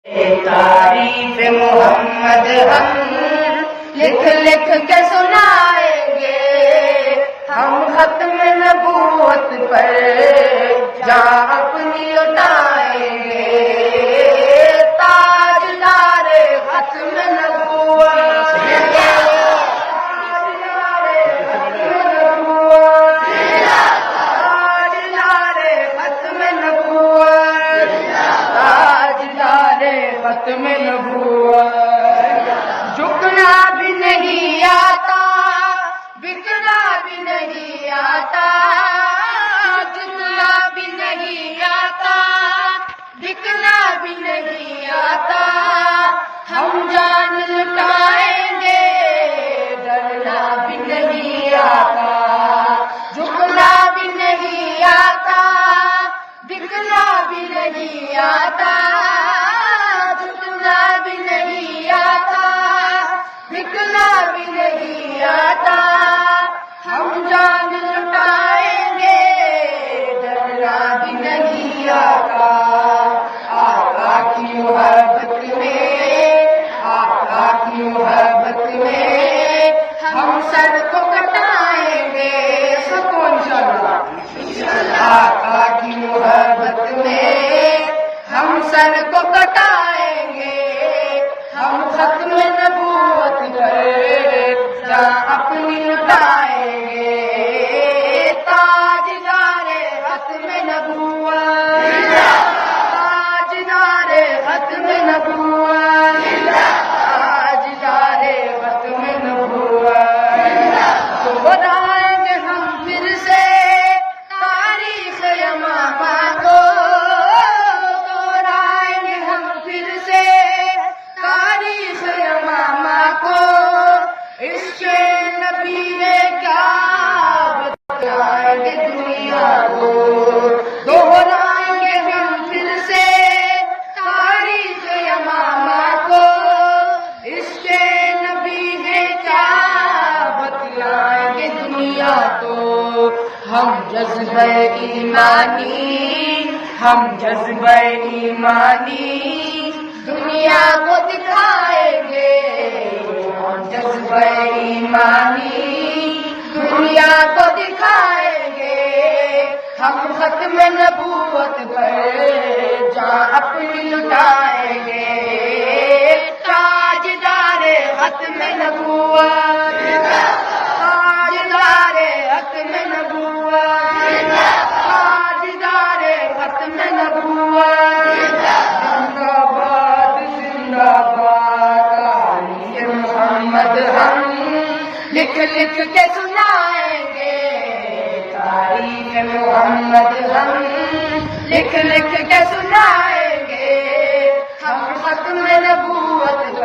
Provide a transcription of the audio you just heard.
تعریف محمد ہم لکھ لکھ کے سنائیں گے، ہم ختم نبوت پر جان اپنی لٹائیں گے، تاجدار ختم نبوت، ختم نبوت، جھکنا بھی نہیں آتا، بکنا بھی نہیں آتا، جھکنا بھی نہیں آتا، بکنا بھی نہیں آتا، ہم جان لٹائیں گے، ڈرنا بھی نہیں آتا، جھکنا بھی نہیں آتا، بکنا بھی نہیں آتا، بھی نہیں آتا، بکنا بھی نہیں آتا، ہم جان لٹائیں گے، ڈرنا بھی نہیں آتا، آقا کی محبت میں، آقا کی محبت میں ہم سر کو کٹائیں گے، سب کو انشاءاللہ، آقا کی محبت میں ہم سر کو کٹائیں گے، ہم ختم نبوت پر جان اپنی لٹائیں گے، تاجدار ختم نبوت، تاجدار ختم نبوت، تاجدار ختم نبوت، دہرائیں گے ہم پھر سے تاریخ یمامہ کو، دنیا کو دوہرائیں گے ہم پھر سے تاریخ یمامہ کو، عشق نبی ہے کیا بتلائیں گے دنیا کو، ہم جذبہ ایمانی، ہم جذبہ ایمانی دنیا کو دکھائیں گے، ہم جذبہ ایمانی دنیا کو دکھائیں گے، ہم ختم نبوت پر جان اپنی لٹائیں گے، تاجدار ختم نبوت، تاجدار ختم نبوت، تاجدار ختم نبوت، زندہ باد زندہ باد، آل محمد ہم لکھ لکھ کے سنائیں گے، تاریخ محمد ہم لکھ لکھ کے سنائیں گے، ہم ختم نبوت